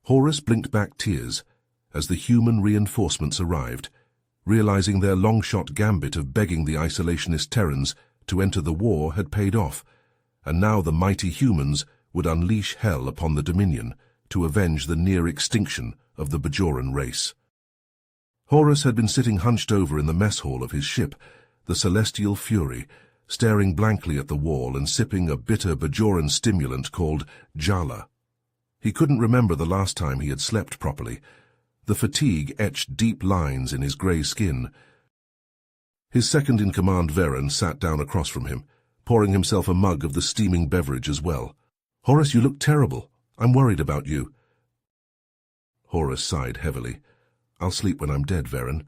Horus blinked back tears as the human reinforcements arrived, realizing their long-shot gambit of begging the isolationist Terrans to enter the war had paid off, and now the mighty humans would unleash hell upon the Dominion to avenge the near extinction of the Bajoran race. Horus had been sitting hunched over in the mess hall of his ship, the Celestial Fury, staring blankly at the wall and sipping a bitter Bajoran stimulant called Jala. He couldn't remember the last time he had slept properly. The fatigue etched deep lines in his grey skin. His second-in-command Varen sat down across from him, pouring himself a mug of the steaming beverage as well. "Horus, you look terrible. I'm worried about you." Horus sighed heavily. "I'll sleep when I'm dead, Varen,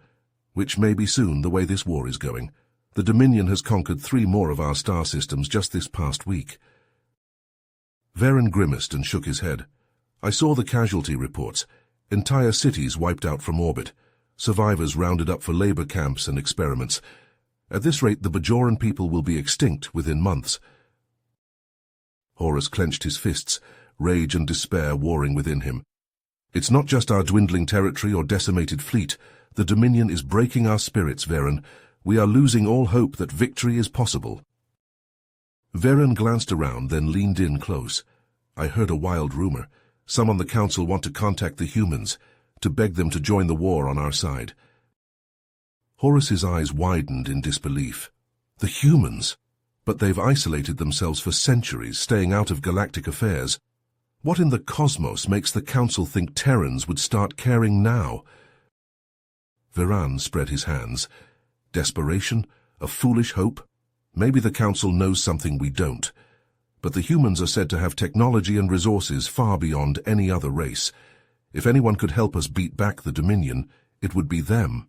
which may be soon the way this war is going. The Dominion has conquered 3 more of our star systems just this past week." Varen grimaced and shook his head. "I saw the casualty reports. Entire cities wiped out from orbit. Survivors rounded up for labor camps and experiments. At this rate, the Bajoran people will be extinct within months." Horus clenched his fists, rage and despair warring within him. "It's not just our dwindling territory or decimated fleet. The Dominion is breaking our spirits, Varen. We are losing all hope that victory is possible." Varen glanced around, then leaned in close. "I heard a wild rumor. Some on the council want to contact the humans, to beg them to join the war on our side." Horus's eyes widened in disbelief. "The humans? But they've isolated themselves for centuries, staying out of galactic affairs. What in the cosmos makes the council think Terrans would start caring now?" Varen spread his hands. "Desperation? A foolish hope? Maybe the council knows something we don't. But the humans are said to have technology and resources far beyond any other race. If anyone could help us beat back the Dominion, it would be them."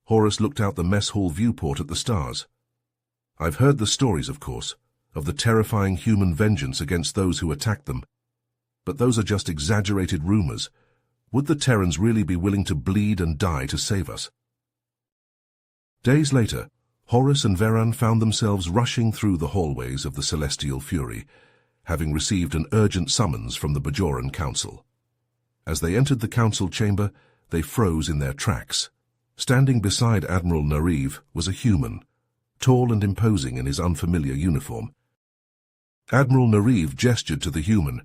Horus looked out the mess hall viewport at the stars. "I've heard the stories, of course, of the terrifying human vengeance against those who attacked them. But those are just exaggerated rumors. Would the Terrans really be willing to bleed and die to save us?" Days later, Horus and Varen found themselves rushing through the hallways of the Celestial Fury, having received an urgent summons from the Bajoran Council. As they entered the council chamber, they froze in their tracks. Standing beside Admiral Nariv was a human, tall and imposing in his unfamiliar uniform. Admiral Nariv gestured to the human.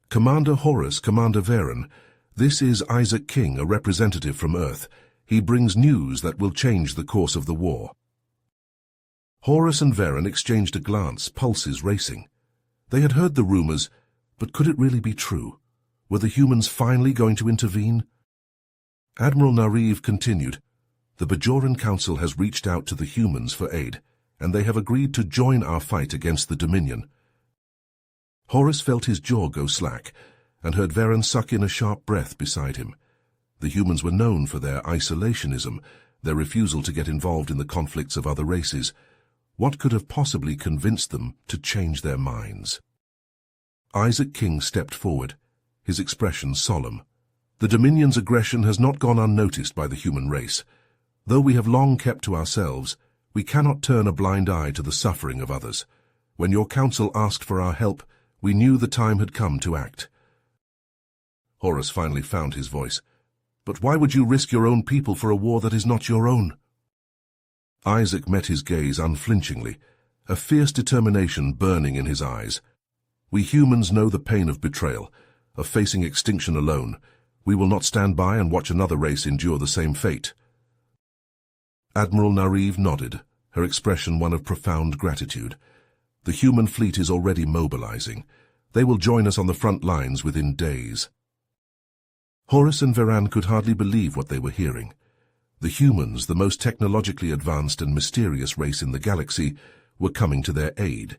"Commander Horus, Commander Varen, this is Isaac King, a representative from Earth. He brings news that will change the course of the war." Horus and Varen exchanged a glance, pulses racing. They had heard the rumors, but could it really be true? Were the humans finally going to intervene? Admiral Nariv continued, "The Bajoran Council has reached out to the humans for aid, and they have agreed to join our fight against the Dominion." Horus felt his jaw go slack, and heard Varen suck in a sharp breath beside him. The humans were known for their isolationism, their refusal to get involved in the conflicts of other races. What could have possibly convinced them to change their minds? Isaac King stepped forward, his expression solemn. "The Dominion's aggression has not gone unnoticed by the human race. Though we have long kept to ourselves, we cannot turn a blind eye to the suffering of others. When your council asked for our help, we knew the time had come to act." Horus finally found his voice. "But why would you risk your own people for a war that is not your own?" Isaac met his gaze unflinchingly, a fierce determination burning in his eyes. "We humans know the pain of betrayal, of facing extinction alone. We will not stand by and watch another race endure the same fate." Admiral Nariv nodded, her expression one of profound gratitude. "The human fleet is already mobilizing. They will join us on the front lines within days." Horus and Varen could hardly believe what they were hearing. The humans, the most technologically advanced and mysterious race in the galaxy, were coming to their aid.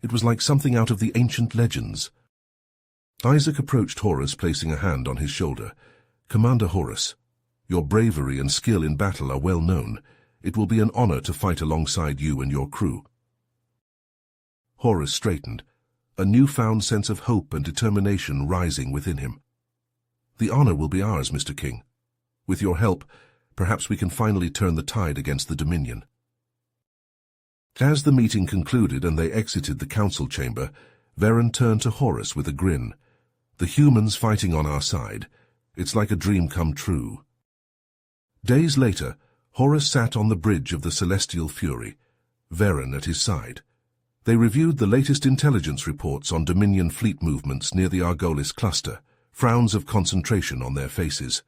It was like something out of the ancient legends. Isaac approached Horus, placing a hand on his shoulder. "Commander Horus, your bravery and skill in battle are well known. It will be an honor to fight alongside you and your crew." Horus straightened, a newfound sense of hope and determination rising within him. "The honor will be ours, Mr. King. With your help, perhaps we can finally turn the tide against the Dominion." As the meeting concluded and they exited the council chamber, Varen turned to Horus with a grin. The humans fighting on our side. It's like a dream come true. Days later, Horus sat on the bridge of the Celestial Fury, Varen at his side. They reviewed the latest intelligence reports on Dominion fleet movements near the Argolis cluster, frowns of concentration on their faces.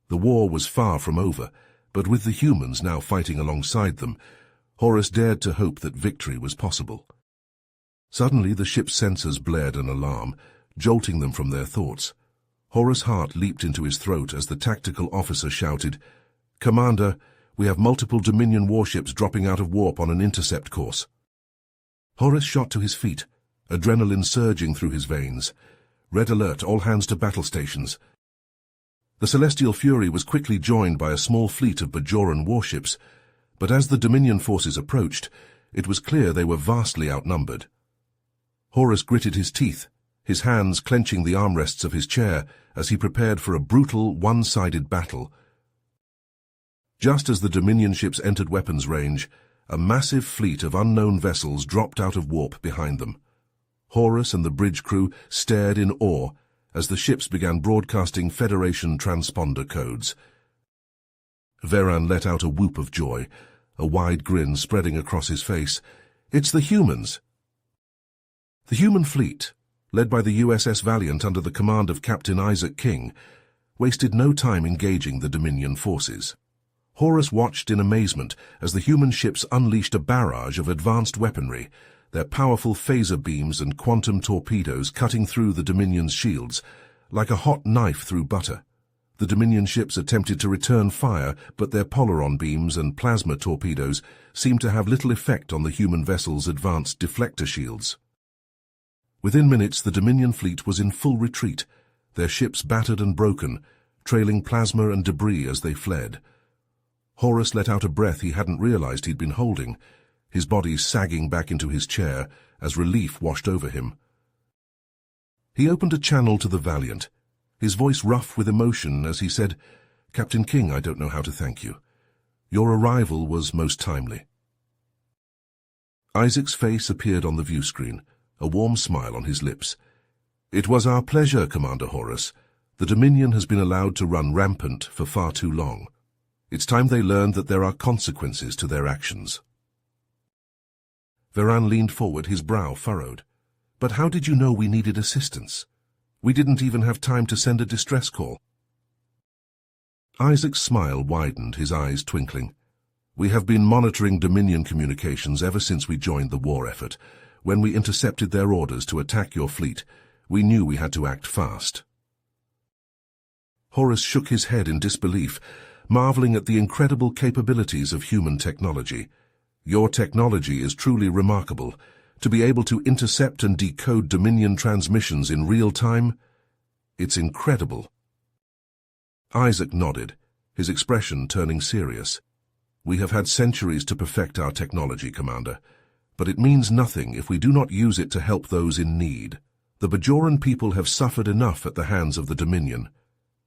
The war was far from over, but with the humans now fighting alongside them, Horus dared to hope that victory was possible. Suddenly the ship's sensors blared an alarm, jolting them from their thoughts. Horus' heart leaped into his throat as the tactical officer shouted, "Commander, we have multiple Dominion warships dropping out of warp on an intercept course." Horus shot to his feet, adrenaline surging through his veins. "Red alert, all hands to battle stations." The Celestial Fury was quickly joined by a small fleet of Bajoran warships, but as the Dominion forces approached, it was clear they were vastly outnumbered. Horus gritted his teeth, his hands clenching the armrests of his chair as he prepared for a brutal, one-sided battle. Just as the Dominion ships entered weapons range, a massive fleet of unknown vessels dropped out of warp behind them. Horus and the bridge crew stared in awe as the ships began broadcasting Federation transponder codes. Varen let out a whoop of joy, a wide grin spreading across his face. "It's the humans!" The human fleet, led by the USS Valiant under the command of Captain Isaac King, wasted no time engaging the Dominion forces. Horus watched in amazement as the human ships unleashed a barrage of advanced weaponry, their powerful phaser beams and quantum torpedoes cutting through the Dominion's shields, like a hot knife through butter. The Dominion ships attempted to return fire, but their polaron beams and plasma torpedoes seemed to have little effect on the human vessel's advanced deflector shields. Within minutes, the Dominion fleet was in full retreat, their ships battered and broken, trailing plasma and debris as they fled. Horus let out a breath he hadn't realized he'd been holding, his body sagging back into his chair as relief washed over him. He opened a channel to the Valiant, his voice rough with emotion as he said, "Captain King, I don't know how to thank you. Your arrival was most timely." Isaac's face appeared on the view screen, a warm smile on his lips. "It was our pleasure, Commander Horus. The Dominion has been allowed to run rampant for far too long. It's time they learned that there are consequences to their actions." Varen leaned forward, his brow furrowed. "But how did you know we needed assistance? We didn't even have time to send a distress call." Isaac's smile widened, his eyes twinkling. "We have been monitoring Dominion communications ever since we joined the war effort. When we intercepted their orders to attack your fleet, we knew we had to act fast." Horus shook his head in disbelief, marveling at the incredible capabilities of human technology. "Your technology is truly remarkable. To be able to intercept and decode Dominion transmissions in real time, it's incredible." Isaac nodded, his expression turning serious. "We have had centuries to perfect our technology, Commander, but it means nothing if we do not use it to help those in need. The Bajoran people have suffered enough at the hands of the Dominion.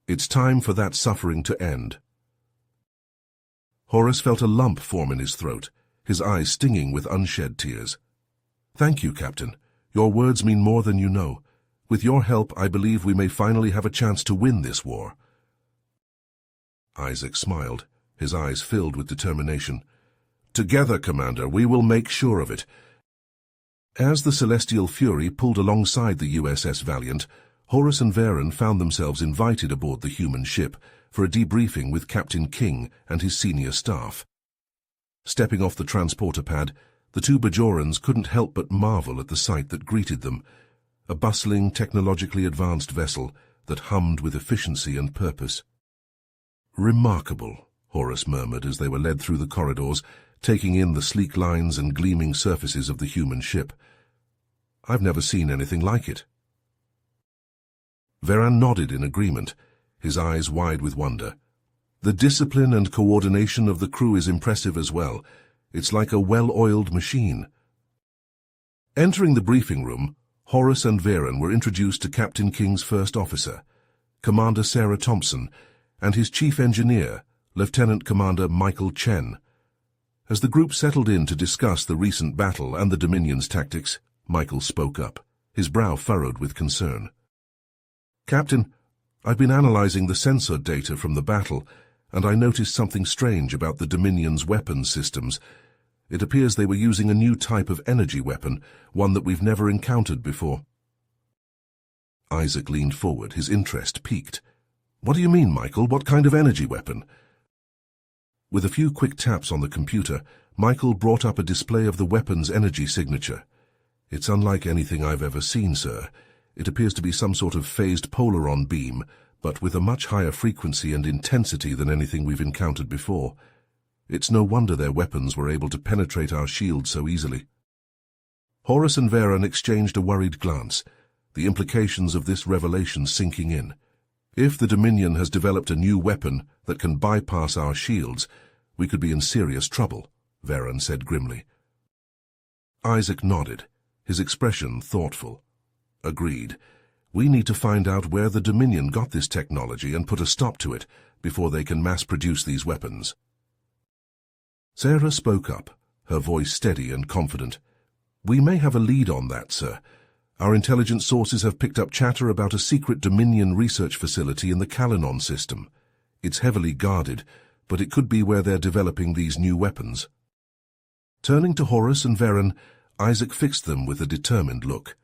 It's time for that suffering to end." Horus felt a lump form in his throat, his eyes stinging with unshed tears. "Thank you, Captain. Your words mean more than you know. With your help, I believe we may finally have a chance to win this war." Isaac smiled, his eyes filled with determination. "Together, Commander, we will make sure of it." As the Celestial Fury pulled alongside the USS Valiant, Horus and Varen found themselves invited aboard the human ship for a debriefing with Captain King and his senior staff. Stepping off the transporter pad, the two Bajorans couldn't help but marvel at the sight that greeted them, a bustling, technologically advanced vessel that hummed with efficiency and purpose. "Remarkable," Horus murmured as they were led through the corridors, taking in the sleek lines and gleaming surfaces of the human ship. "I've never seen anything like it." Varen nodded in agreement, his eyes wide with wonder. "The discipline and coordination of the crew is impressive as well. It's like a well-oiled machine." Entering the briefing room, Horus and Varen were introduced to Captain King's first officer, Commander Sarah Thompson, and his chief engineer, Lieutenant Commander Michael Chen. As the group settled in to discuss the recent battle and the Dominion's tactics, Michael spoke up, his brow furrowed with concern. Captain, I've been analyzing the sensor data from the battle, and I noticed something strange about the Dominion's weapons systems. It appears they were using a new type of energy weapon, one that we've never encountered before. Isaac leaned forward, his interest piqued. What do you mean, Michael? What kind of energy weapon? With a few quick taps on the computer, Michael brought up a display of the weapon's energy signature. It's unlike anything I've ever seen, sir. It appears to be some sort of phased polaron beam, but with a much higher frequency and intensity than anything we've encountered before. It's no wonder their weapons were able to penetrate our shield so easily. Horus and Varen exchanged a worried glance, the implications of this revelation sinking in. If the Dominion has developed a new weapon that can bypass our shields, we could be in serious trouble, Varen said grimly. Isaac nodded, his expression thoughtful. Agreed. We need to find out where the Dominion got this technology and put a stop to it before they can mass-produce these weapons. Sarah spoke up, her voice steady and confident. We may have a lead on that, sir. Our intelligence sources have picked up chatter about a secret Dominion research facility in the Kalanon system. It's heavily guarded, but it could be where they're developing these new weapons. Turning to Horus and Varen, Isaac fixed them with a determined look.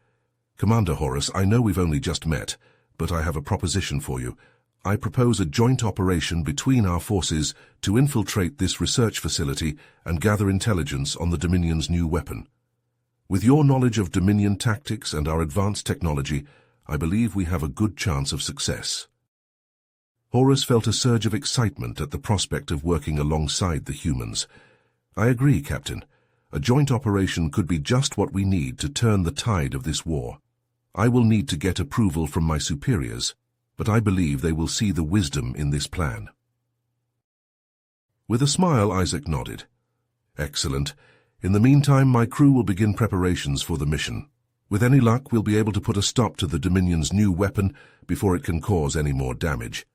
Commander Horus, I know we've only just met, but I have a proposition for you. I propose a joint operation between our forces to infiltrate this research facility and gather intelligence on the Dominion's new weapon. With your knowledge of Dominion tactics and our advanced technology, I believe we have a good chance of success. Horus felt a surge of excitement at the prospect of working alongside the humans. I agree, Captain. A joint operation could be just what we need to turn the tide of this war. I will need to get approval from my superiors, but I believe they will see the wisdom in this plan. With a smile, Isaac nodded. Excellent. In the meantime, my crew will begin preparations for the mission. With any luck, we'll be able to put a stop to the Dominion's new weapon before it can cause any more damage.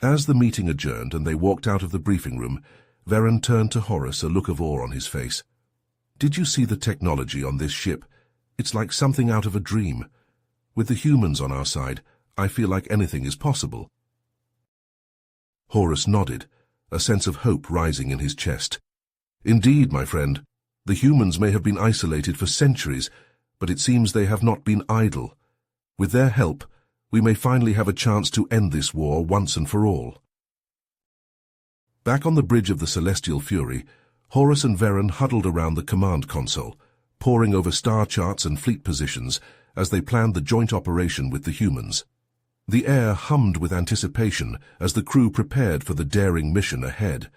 As the meeting adjourned and they walked out of the briefing room, Varen turned to Horus, a look of awe on his face. Did you see the technology on this ship? It's like something out of a dream. With the humans on our side, I feel like anything is possible. Horus nodded, a sense of hope rising in his chest. Indeed, my friend, the humans may have been isolated for centuries, but it seems they have not been idle. With their help, we may finally have a chance to end this war once and for all. Back on the bridge of the Celestial Fury, Horus and Varen huddled around the command console, poring over star charts and fleet positions as they planned the joint operation with the humans. The air hummed with anticipation as the crew prepared for the daring mission ahead.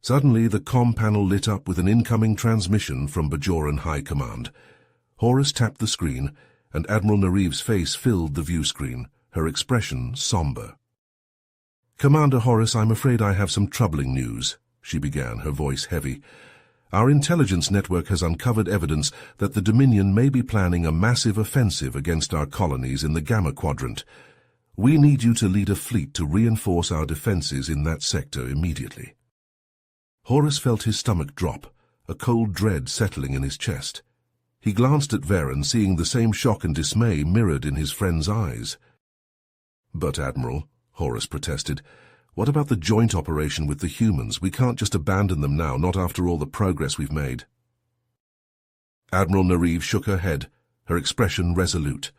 Suddenly, the comm panel lit up with an incoming transmission from Bajoran High Command. Horus tapped the screen, and Admiral Nareev's face filled the view screen, her expression somber. Commander Horus, I'm afraid I have some troubling news, she began, her voice heavy. Our intelligence network has uncovered evidence that the Dominion may be planning a massive offensive against our colonies in the Gamma Quadrant. We need you to lead a fleet to reinforce our defenses in that sector immediately. Horus felt his stomach drop, a cold dread settling in his chest. He glanced at Varen, seeing the same shock and dismay mirrored in his friend's eyes. But, Admiral, Horus protested, what about the joint operation with the humans? We can't just abandon them now, not after all the progress we've made. Admiral Nareev shook her head, her expression resolute.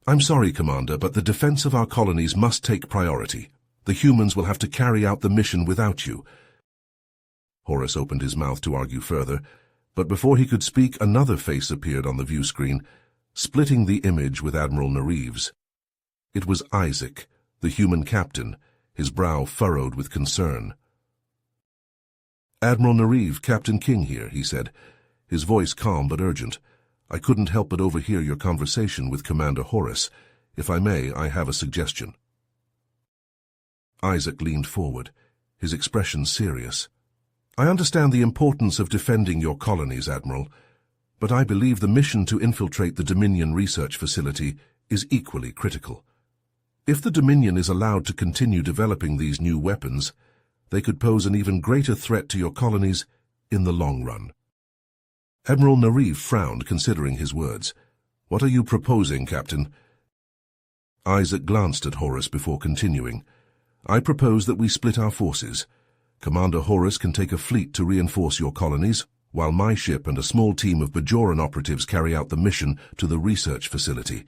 I'm sorry, Commander, but the defense of our colonies must take priority. The humans will have to carry out the mission without you. Horus opened his mouth to argue further, but before he could speak, another face appeared on the view screen, splitting the image with Admiral Nareev's. It was Isaac, the human captain, his brow furrowed with concern. Admiral Nareev, Captain King here, he said, his voice calm but urgent. I couldn't help but overhear your conversation with Commander Horus. If I may, I have a suggestion. Isaac leaned forward, his expression serious. I understand the importance of defending your colonies, Admiral, but I believe the mission to infiltrate the Dominion research facility is equally critical. If the Dominion is allowed to continue developing these new weapons, they could pose an even greater threat to your colonies in the long run. Admiral Nareev frowned, considering his words. What are you proposing, Captain? Isaac glanced at Horus before continuing. I propose that we split our forces. Commander Horus can take a fleet to reinforce your colonies, while my ship and a small team of Bajoran operatives carry out the mission to the research facility.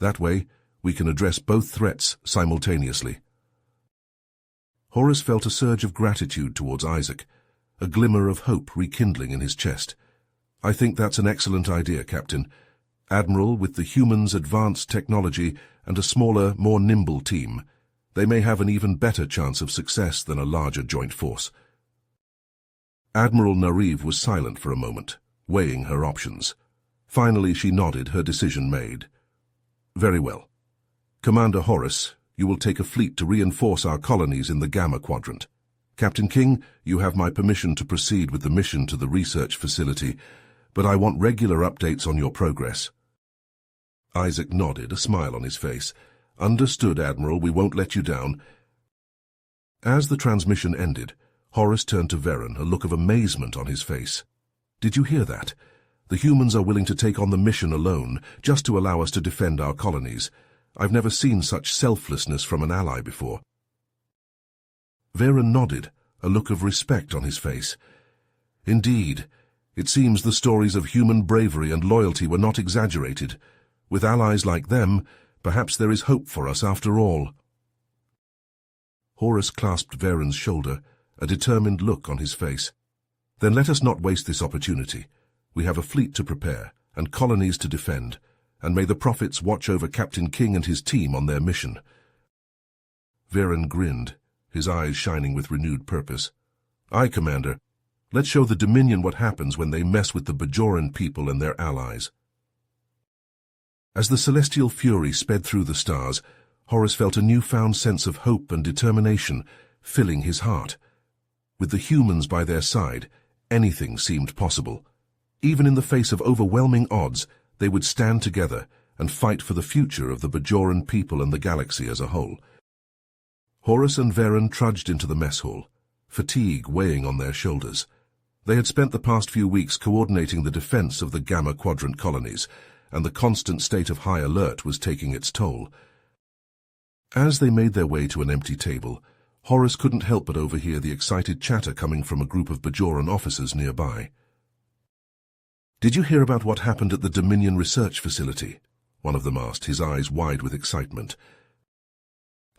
That way, we can address both threats simultaneously. Horus felt a surge of gratitude towards Isaac, a glimmer of hope rekindling in his chest. I think that's an excellent idea, Captain. Admiral, with the humans' advanced technology and a smaller, more nimble team, they may have an even better chance of success than a larger joint force. Admiral Nariv was silent for a moment, weighing her options. Finally, she nodded, her decision made. Very well. Commander Horus, you will take a fleet to reinforce our colonies in the Gamma Quadrant. Captain King, you have my permission to proceed with the mission to the research facility, but I want regular updates on your progress. Isaac nodded, a smile on his face. Understood, Admiral, we won't let you down. As the transmission ended, Horus turned to Varen, a look of amazement on his face. Did you hear that? The humans are willing to take on the mission alone, just to allow us to defend our colonies. I've never seen such selflessness from an ally before. Varen nodded, a look of respect on his face. Indeed, it seems the stories of human bravery and loyalty were not exaggerated. With allies like them, perhaps there is hope for us after all. Horus clasped Varen's shoulder, a determined look on his face. Then let us not waste this opportunity. We have a fleet to prepare, and colonies to defend, and may the prophets watch over Captain King and his team on their mission. Varen grinned, his eyes shining with renewed purpose. Aye, Commander. Let's show the Dominion what happens when they mess with the Bajoran people and their allies. As the celestial fury sped through the stars, Horus felt a newfound sense of hope and determination filling his heart. With the humans by their side, anything seemed possible. Even in the face of overwhelming odds, they would stand together and fight for the future of the Bajoran people and the galaxy as a whole. Horus and Varen trudged into the mess hall, fatigue weighing on their shoulders. They had spent the past few weeks coordinating the defense of the Gamma Quadrant colonies, and the constant state of high alert was taking its toll. As they made their way to an empty table, Horus couldn't help but overhear the excited chatter coming from a group of Bajoran officers nearby. Did you hear about what happened at the Dominion research facility? One of them asked, his eyes wide with excitement.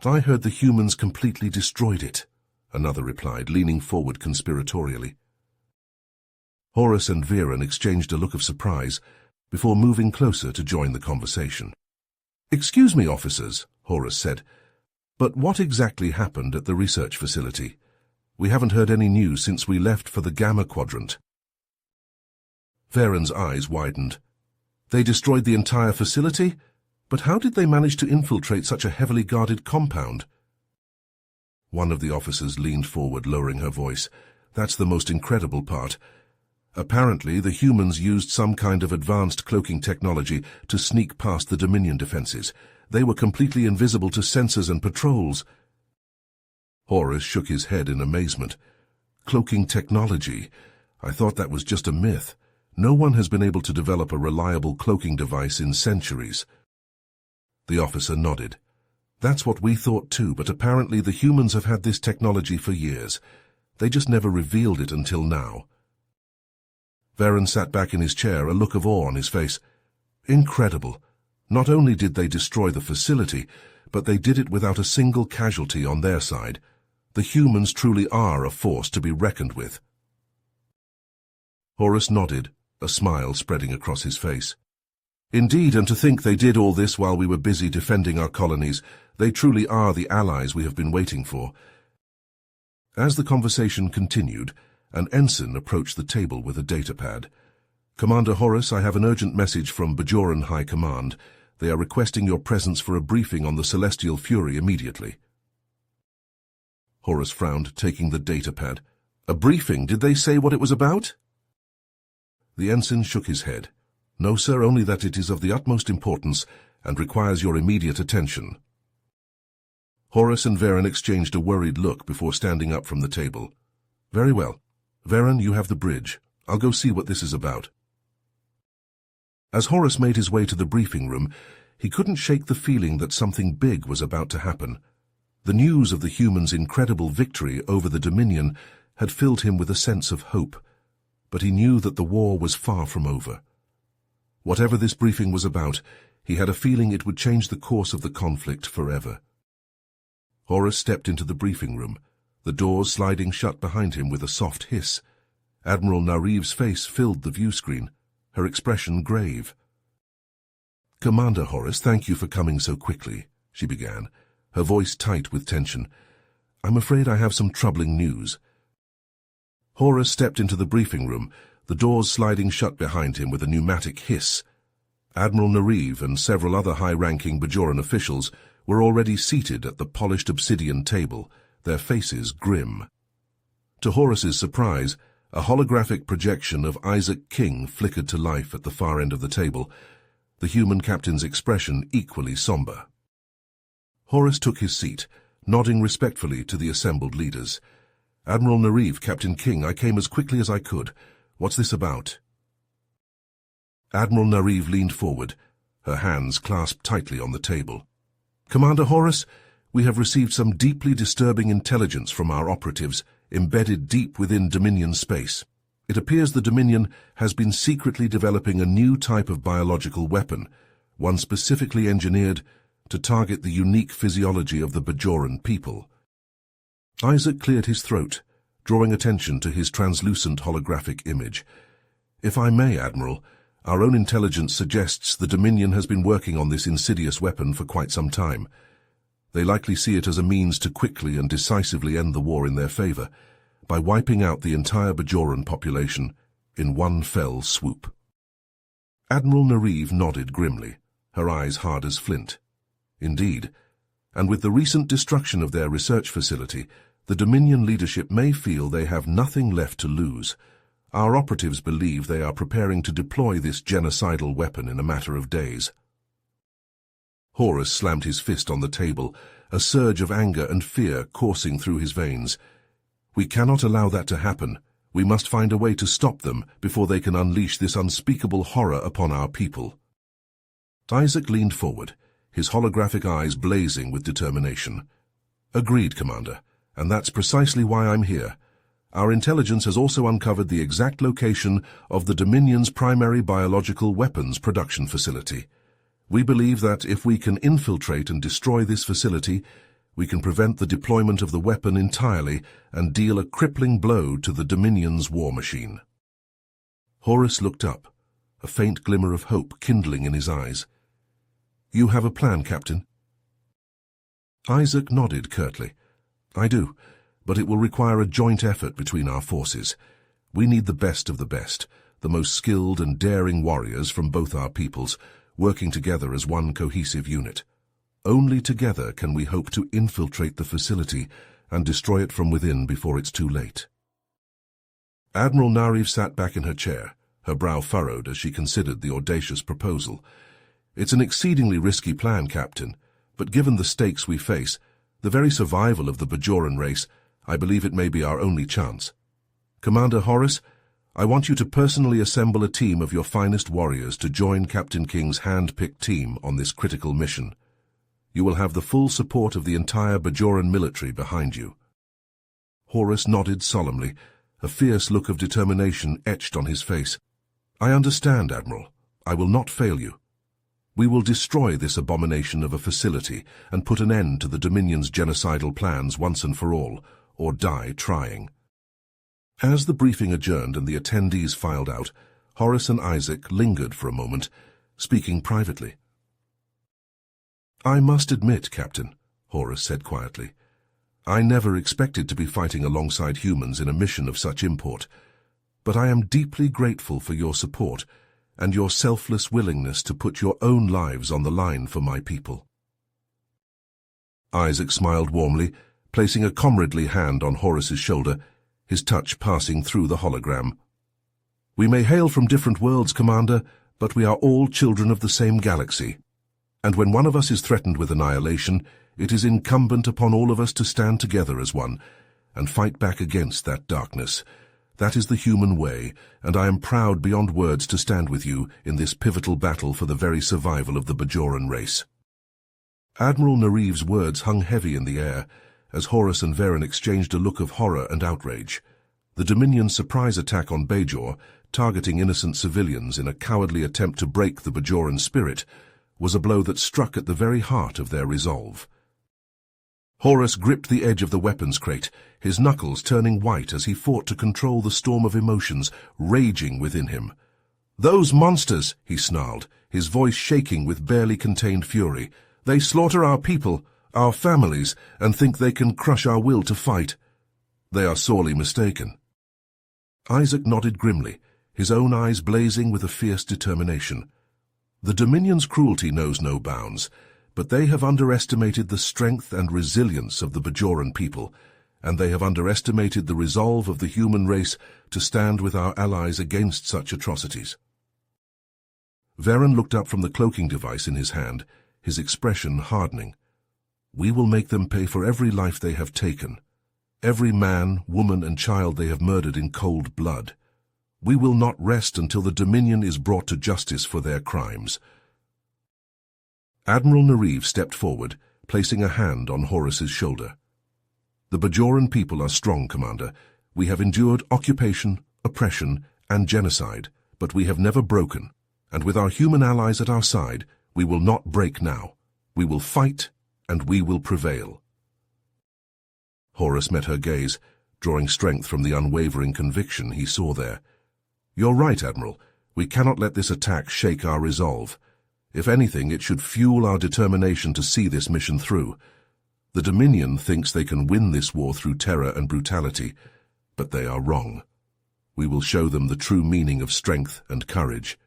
I heard the humans completely destroyed it, another replied, leaning forward conspiratorially. Horus and Varen exchanged a look of surprise before moving closer to join the conversation. Excuse me, officers, Horus said, but what exactly happened at the research facility? We haven't heard any news since we left for the Gamma Quadrant. Varen's eyes widened. They destroyed the entire facility? But how did they manage to infiltrate such a heavily guarded compound? One of the officers leaned forward, lowering her voice. That's the most incredible part. Apparently, the humans used some kind of advanced cloaking technology to sneak past the Dominion defenses. They were completely invisible to sensors and patrols. Horus shook his head in amazement. Cloaking technology? I thought that was just a myth. No one has been able to develop a reliable cloaking device in centuries. The officer nodded. That's what we thought too, but apparently the humans have had this technology for years. They just never revealed it until now. Varen sat back in his chair, a look of awe on his face. Incredible. Not only did they destroy the facility, but they did it without a single casualty on their side. The humans truly are a force to be reckoned with. Horus nodded, a smile spreading across his face. Indeed, and to think they did all this while we were busy defending our colonies. They truly are the allies we have been waiting for. As the conversation continued, an ensign approached the table with a datapad. Commander Horus, I have an urgent message from Bajoran High Command. They are requesting your presence for a briefing on the Celestial Fury immediately. Horus frowned, taking the datapad. A briefing? Did they say what it was about? The ensign shook his head. No, sir, only that it is of the utmost importance and requires your immediate attention. Horus and Varen exchanged a worried look before standing up from the table. Very well. Varen, you have the bridge. I'll go see what this is about. As Horus made his way to the briefing room, he couldn't shake the feeling that something big was about to happen. The news of the humans' incredible victory over the Dominion had filled him with a sense of hope, but he knew that the war was far from over. Whatever this briefing was about, he had a feeling it would change the course of the conflict forever. Horus stepped into the briefing room, the doors sliding shut behind him with a soft hiss. Admiral Nariv's face filled the view screen, her expression grave. "Commander Horus, thank you for coming so quickly," she began, her voice tight with tension. "I'm afraid I have some troubling news." Horus stepped into the briefing room, the doors sliding shut behind him with a pneumatic hiss. Admiral Nariv and several other high-ranking Bajoran officials were already seated at the polished obsidian table, their faces grim. To Horus's surprise, a holographic projection of Isaac King flickered to life at the far end of the table, the human captain's expression equally somber. Horus took his seat, nodding respectfully to the assembled leaders. "Admiral Nariv, Captain King, I came as quickly as I could. What's this about?" Admiral Nariv leaned forward, her hands clasped tightly on the table. "Commander Horus, we have received some deeply disturbing intelligence from our operatives, embedded deep within Dominion space. It appears the Dominion has been secretly developing a new type of biological weapon, one specifically engineered to target the unique physiology of the Bajoran people." Isaac cleared his throat, drawing attention to his translucent holographic image. "If I may, Admiral, our own intelligence suggests the Dominion has been working on this insidious weapon for quite some time. They likely see it as a means to quickly and decisively end the war in their favor, by wiping out the entire Bajoran population in one fell swoop." Admiral Nariv nodded grimly, her eyes hard as flint. "Indeed, and with the recent destruction of their research facility, the Dominion leadership may feel they have nothing left to lose. Our operatives believe they are preparing to deploy this genocidal weapon in a matter of days." Horus slammed his fist on the table, a surge of anger and fear coursing through his veins. "We cannot allow that to happen. We must find a way to stop them before they can unleash this unspeakable horror upon our people." Isaac leaned forward, his holographic eyes blazing with determination. "Agreed, Commander, and that's precisely why I'm here. Our intelligence has also uncovered the exact location of the Dominion's primary biological weapons production facility. We believe that if we can infiltrate and destroy this facility, we can prevent the deployment of the weapon entirely and deal a crippling blow to the Dominion's war machine." Horus looked up, a faint glimmer of hope kindling in his eyes. "You have a plan, Captain?" Isaac nodded curtly. "I do, but it will require a joint effort between our forces. We need the best of the best, the most skilled and daring warriors from both our peoples, working together as one cohesive unit. Only together can we hope to infiltrate the facility and destroy it from within before it's too late." Admiral Nariv sat back in her chair, her brow furrowed as she considered the audacious proposal. "It's an exceedingly risky plan, Captain, but given the stakes we face, the very survival of the Bajoran race, I believe it may be our only chance. Commander Horus, I want you to personally assemble a team of your finest warriors to join Captain King's hand-picked team on this critical mission. You will have the full support of the entire Bajoran military behind you." Horus nodded solemnly, a fierce look of determination etched on his face. "I understand, Admiral. I will not fail you. We will destroy this abomination of a facility and put an end to the Dominion's genocidal plans once and for all, or die trying." As the briefing adjourned and the attendees filed out, Horus and Isaac lingered for a moment, speaking privately. "I must admit, Captain," Horus said quietly, "I never expected to be fighting alongside humans in a mission of such import, but I am deeply grateful for your support and your selfless willingness to put your own lives on the line for my people." Isaac smiled warmly, placing a comradely hand on Horus's shoulder, his touch passing through the hologram. "We may hail from different worlds, Commander, but we are all children of the same galaxy. And when one of us is threatened with annihilation, it is incumbent upon all of us to stand together as one and fight back against that darkness. That is the human way, and I am proud beyond words to stand with you in this pivotal battle for the very survival of the Bajoran race." Admiral Nareev's words hung heavy in the air as Horus and Varen exchanged a look of horror and outrage. The Dominion's surprise attack on Bajor, targeting innocent civilians in a cowardly attempt to break the Bajoran spirit, was a blow that struck at the very heart of their resolve. Horus gripped the edge of the weapons crate, his knuckles turning white as he fought to control the storm of emotions raging within him. "Those monsters," he snarled, his voice shaking with barely contained fury. "They slaughter our people, our families, and think they can crush our will to fight. They are sorely mistaken." Isaac nodded grimly, his own eyes blazing with a fierce determination. The Dominion's cruelty knows no bounds, but they have underestimated the strength and resilience of the Bajoran people, and they have underestimated the resolve of the human race to stand with our allies against such atrocities. Varen looked up from the cloaking device in his hand, his expression hardening. "We will make them pay for every life they have taken, every man, woman, and child they have murdered in cold blood. We will not rest until the Dominion is brought to justice for their crimes." Admiral Nareev stepped forward, placing a hand on Horus's shoulder. "The Bajoran people are strong, Commander. We have endured occupation, oppression, and genocide, but we have never broken, and with our human allies at our side, we will not break now. We will fight, and we will prevail." Horus met her gaze, drawing strength from the unwavering conviction he saw there. "You're right, Admiral. We cannot let this attack shake our resolve. If anything, it should fuel our determination to see this mission through. The Dominion thinks they can win this war through terror and brutality, but they are wrong. We will show them the true meaning of strength and courage."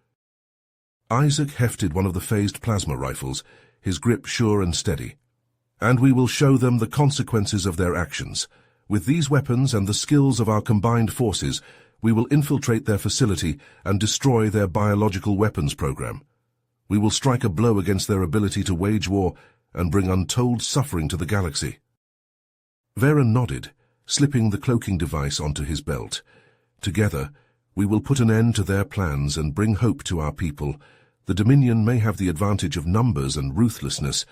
Isaac hefted one of the phased plasma rifles, his grip sure and steady. "And we will show them the consequences of their actions. With these weapons and the skills of our combined forces, we will infiltrate their facility and destroy their biological weapons program. We will strike a blow against their ability to wage war and bring untold suffering to the galaxy." Varen nodded, slipping the cloaking device onto his belt. "Together, we will put an end to their plans and bring hope to our people. The Dominion may have the advantage of numbers and ruthlessness,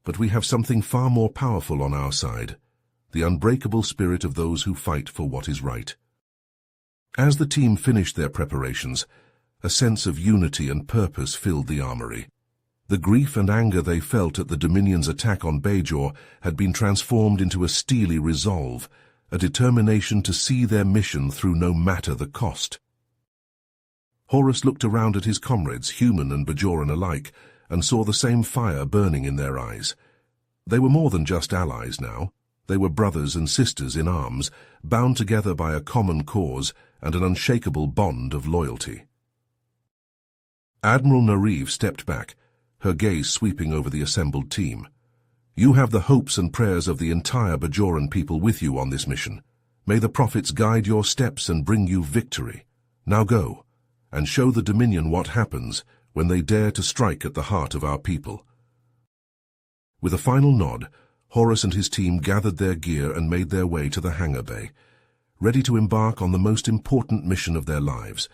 but we have something far more powerful on our side, the unbreakable spirit of those who fight for what is right." As the team finished their preparations, a sense of unity and purpose filled the armory. The grief and anger they felt at the Dominion's attack on Bajor had been transformed into a steely resolve, a determination to see their mission through no matter the cost. Horus looked around at his comrades, human and Bajoran alike, and saw the same fire burning in their eyes. They were more than just allies now. They were brothers and sisters in arms, bound together by a common cause and an unshakable bond of loyalty. Admiral Nareev stepped back, her gaze sweeping over the assembled team. "You have the hopes and prayers of the entire Bajoran people with you on this mission. May the prophets guide your steps and bring you victory. Now go, and show the Dominion what happens when they dare to strike at the heart of our people." With a final nod, Horus and his team gathered their gear and made their way to the hangar bay, ready to embark on the most important mission of their lives.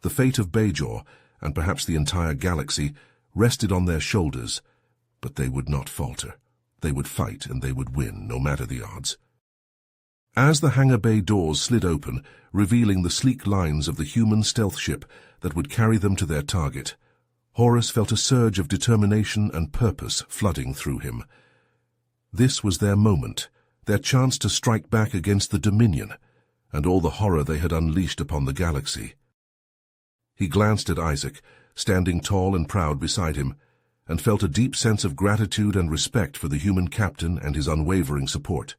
The fate of Bajor, and perhaps the entire galaxy, rested on their shoulders, but they would not falter. They would fight, and they would win, no matter the odds. As the hangar bay doors slid open, revealing the sleek lines of the human stealth ship that would carry them to their target, Horus felt a surge of determination and purpose flooding through him. This was their moment, their chance to strike back against the Dominion, and all the horror they had unleashed upon the galaxy. He glanced at Isaac, standing tall and proud beside him, and felt a deep sense of gratitude and respect for the human captain and his unwavering support.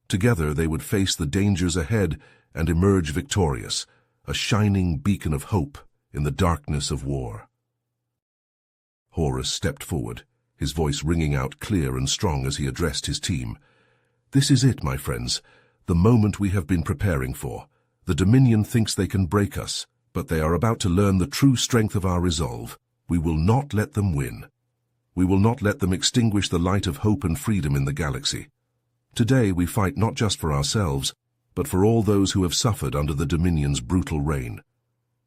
Together they would face the dangers ahead and emerge victorious, a shining beacon of hope in the darkness of war. Horus stepped forward, his voice ringing out clear and strong as he addressed his team. "This is it, my friends, the moment we have been preparing for. The Dominion thinks they can break us, but they are about to learn the true strength of our resolve. We will not let them win. We will not let them extinguish the light of hope and freedom in the galaxy. Today we fight not just for ourselves, but for all those who have suffered under the Dominion's brutal reign.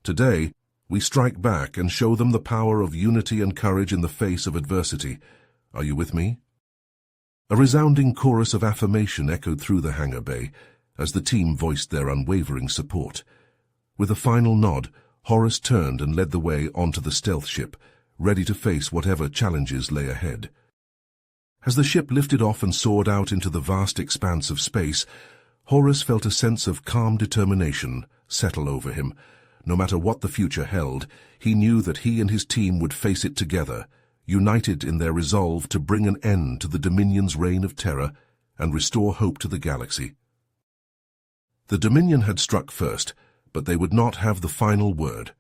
Today, we strike back and show them the power of unity and courage in the face of adversity. Are you with me? A resounding chorus of affirmation echoed through the hangar bay as the team voiced their unwavering support. With a final nod, Horus turned and led the way onto the stealth ship, ready to face whatever challenges lay ahead. As the ship lifted off and soared out into the vast expanse of space, Horus felt a sense of calm determination settle over him. No matter what the future held, he knew that he and his team would face it together, united in their resolve to bring an end to the Dominion's reign of terror and restore hope to the galaxy. The Dominion had struck first, but they would not have the final word.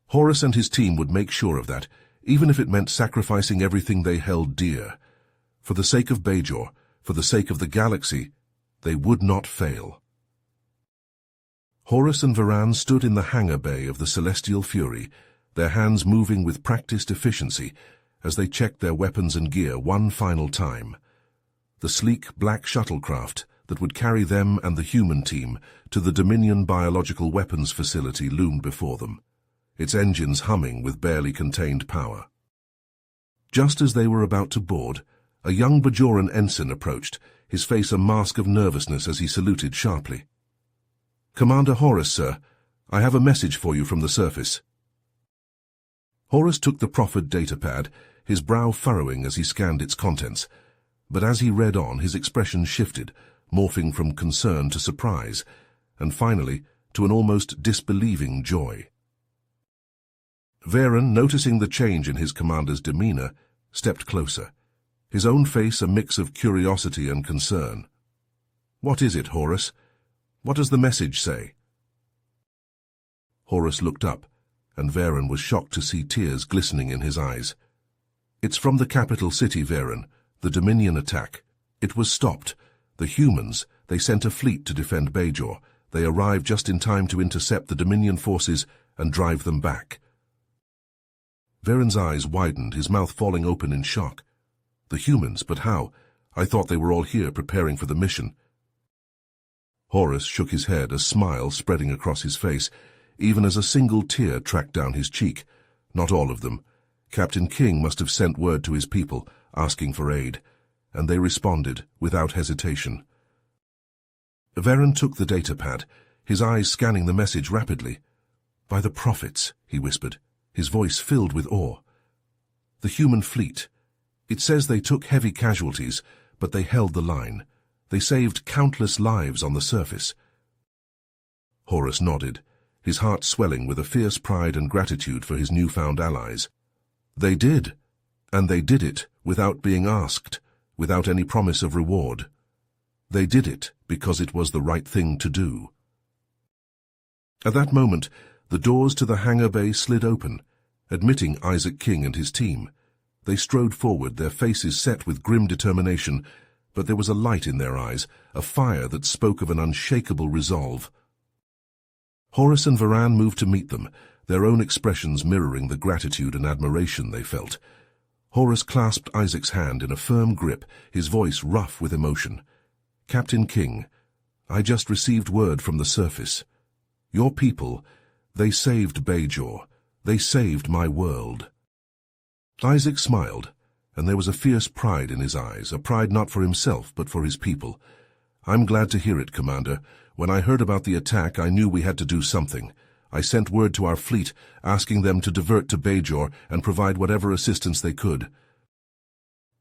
Horus and his team would make sure of that, even if it meant sacrificing everything they held dear. For the sake of Bajor, for the sake of the galaxy, they would not fail. Horus and Varan stood in the hangar bay of the Celestial Fury, their hands moving with practiced efficiency as they checked their weapons and gear one final time. The sleek black shuttlecraft that would carry them and the human team to the Dominion biological weapons facility loomed before them, its engines humming with barely contained power. Just as they were about to board, a young Bajoran ensign approached, his face a mask of nervousness as he saluted sharply. "Commander Horus, sir, I have a message for you from the surface." Horus took the proffered datapad, his brow furrowing as he scanned its contents. But as he read on, his expression shifted, morphing from concern to surprise, and finally to an almost disbelieving joy. Varen, noticing the change in his commander's demeanor, stepped closer, his own face a mix of curiosity and concern. "What is it, Horus? What does the message say?" Horus looked up, and Varen was shocked to see tears glistening in his eyes. "It's from the capital city, Varen, the Dominion attack. It was stopped. The humans, they sent a fleet to defend Bajor. They arrived just in time to intercept the Dominion forces and drive them back." Varen's eyes widened, his mouth falling open in shock. "The humans, but how? I thought they were all here preparing for the mission." Horus shook his head, a smile spreading across his face, even as a single tear tracked down his cheek. "Not all of them. Captain King must have sent word to his people, asking for aid, and they responded without hesitation." Varen took the datapad, his eyes scanning the message rapidly. "By the prophets," he whispered, his voice filled with awe. "The human fleet. It says they took heavy casualties, but they held the line. They saved countless lives on the surface." Horus nodded, his heart swelling with a fierce pride and gratitude for his newfound allies. "They did, and they did it without being asked, without any promise of reward. They did it because it was the right thing to do." At that moment, the doors to the hangar bay slid open, admitting Isaac King and his team. They strode forward, their faces set with grim determination, but there was a light in their eyes, a fire that spoke of an unshakable resolve. Horus and Varan moved to meet them, their own expressions mirroring the gratitude and admiration they felt. Horus clasped Isaac's hand in a firm grip, his voice rough with emotion. "Captain King, I just received word from the surface. Your people, they saved Bajor. They saved my world." Isaac smiled, and there was a fierce pride in his eyes, a pride not for himself but for his people. "I'm glad to hear it, Commander. When I heard about the attack, I knew we had to do something. I sent word to our fleet, asking them to divert to Bajor and provide whatever assistance they could."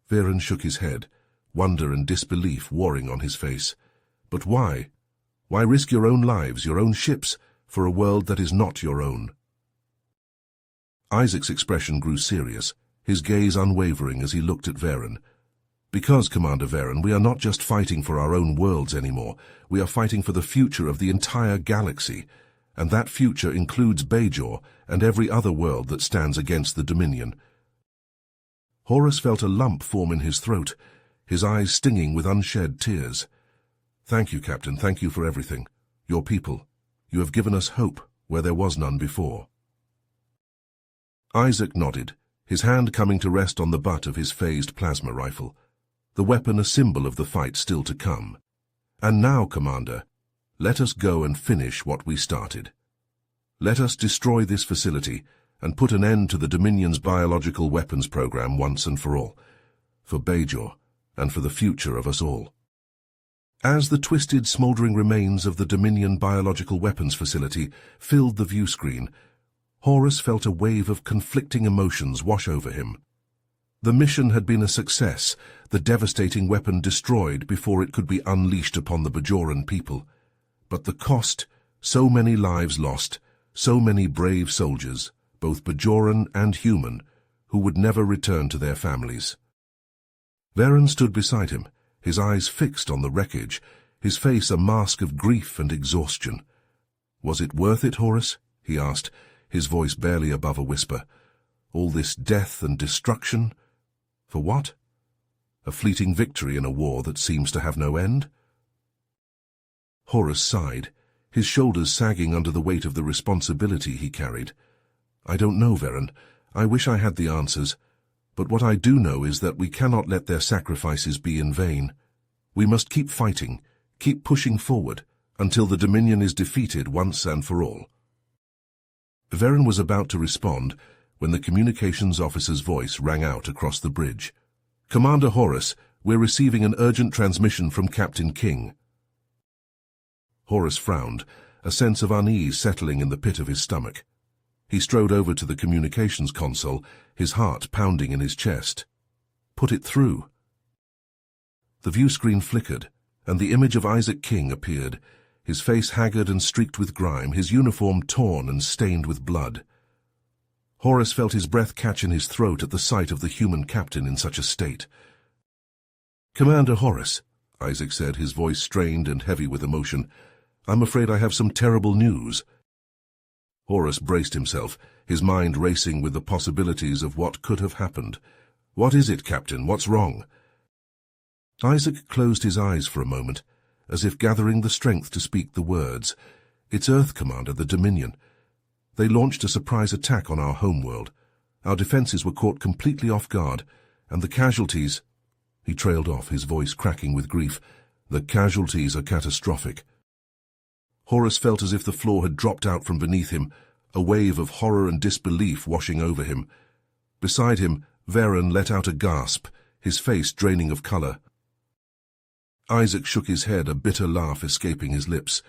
Varen shook his head, wonder and disbelief warring on his face. "But why? Why risk your own lives, your own ships, for a world that is not your own?" Isaac's expression grew serious, his gaze unwavering as he looked at Varen. "Because, Commander Varen, we are not just fighting for our own worlds anymore. We are fighting for the future of the entire galaxy, and that future includes Bajor and every other world that stands against the Dominion." Horus felt a lump form in his throat, his eyes stinging with unshed tears. "Thank you, Captain, thank you for everything. Your people, you have given us hope where there was none before." Isaac nodded, his hand coming to rest on the butt of his phased plasma rifle, the weapon a symbol of the fight still to come. "And now, Commander, Let us go and finish what we started. Let us destroy this facility and put an end to the Dominion's biological weapons program once and for all, for Bajor and for the future of us all. As the twisted, smoldering remains of the Dominion biological weapons facility filled the view screen, Horus felt a wave of conflicting emotions wash over him. The mission had been a success, the devastating weapon destroyed before it could be unleashed upon the Bajoran people. But the cost, so many lives lost, so many brave soldiers, both Bajoran and human, who would never return to their families. Varen stood beside him, his eyes fixed on the wreckage, his face a mask of grief and exhaustion. "Was it worth it, Horus?" he asked, his voice barely above a whisper. "All this death and destruction? For what? A fleeting victory in a war that seems to have no end?" Horus sighed, his shoulders sagging under the weight of the responsibility he carried. "I don't know, Varen. I wish I had the answers. But what I do know is that we cannot let their sacrifices be in vain. We must keep fighting, keep pushing forward, until the Dominion is defeated once and for all." Varen was about to respond when the communications officer's voice rang out across the bridge. "Commander Horus, we're receiving an urgent transmission from Captain King." Horus frowned, a sense of unease settling in the pit of his stomach. He strode over to the communications console, his heart pounding in his chest. "Put it through." The view screen flickered, and the image of Isaac King appeared, his face haggard and streaked with grime, his uniform torn and stained with blood. Horus felt his breath catch in his throat at the sight of the human captain in such a state. "Commander Horus," Isaac said, his voice strained and heavy with emotion, "I'm afraid I have some terrible news." Horus braced himself, his mind racing with the possibilities of what could have happened. "What is it, Captain? What's wrong?" Isaac closed his eyes for a moment, as if gathering the strength to speak the words. "It's Earth, Commander, the Dominion. They launched a surprise attack on our homeworld. Our defenses were caught completely off guard, and the casualties—" He trailed off, his voice cracking with grief. "The casualties are catastrophic." Horus felt as if the floor had dropped out from beneath him, a wave of horror and disbelief washing over him. Beside him, Varen let out a gasp, his face draining of color. Isaac shook his head, a bitter laugh escaping his lips.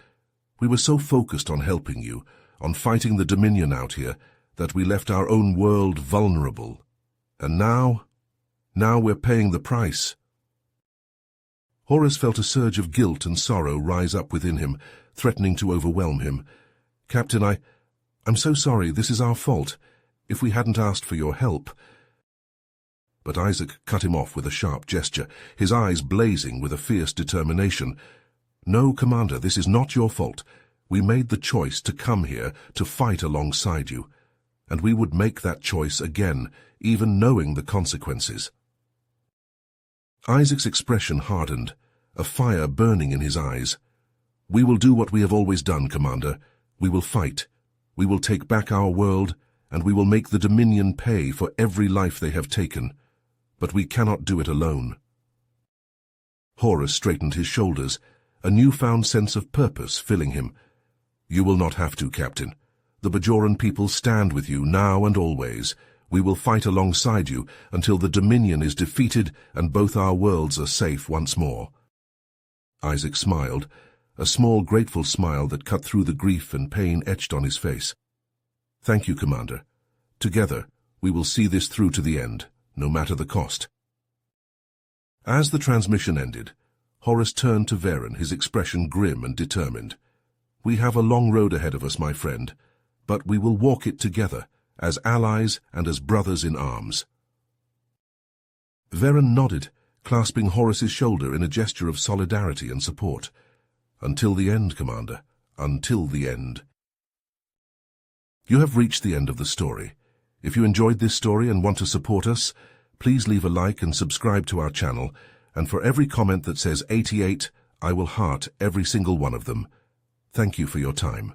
"We were so focused on helping you, on fighting the Dominion out here, that we left our own world vulnerable. And now we're paying the price." Horus felt a surge of guilt and sorrow rise up within him, threatening to overwhelm him. "Captain, I'm so sorry. This is our fault. If we hadn't asked for your help—" But Isaac cut him off with a sharp gesture, his eyes blazing with a fierce determination. "No, Commander, this is not your fault. We made the choice to come here to fight alongside you, and we would make that choice again, even knowing the consequences." Isaac's expression hardened, a fire burning in his eyes. "We will do what we have always done, Commander. We will fight. We will take back our world, and we will make the Dominion pay for every life they have taken. But we cannot do it alone." Horus straightened his shoulders, a newfound sense of purpose filling him. "You will not have to, Captain. The Bajoran people stand with you now and always. We will fight alongside you until the Dominion is defeated and both our worlds are safe once more." Isaac smiled, a small, grateful smile that cut through the grief and pain etched on his face. "Thank you, Commander. Together, we will see this through to the end, no matter the cost." As the transmission ended, Horus turned to Varen, his expression grim and determined. "We have a long road ahead of us, my friend, but we will walk it together, as allies and as brothers in arms." Varen nodded, clasping Horus's shoulder in a gesture of solidarity and support. "Until the end, Commander, until the end." You have reached the end of the story. If you enjoyed this story and want to support us, please leave a like and subscribe to our channel, and for every comment that says 88, I will heart every single one of them. Thank you for your time.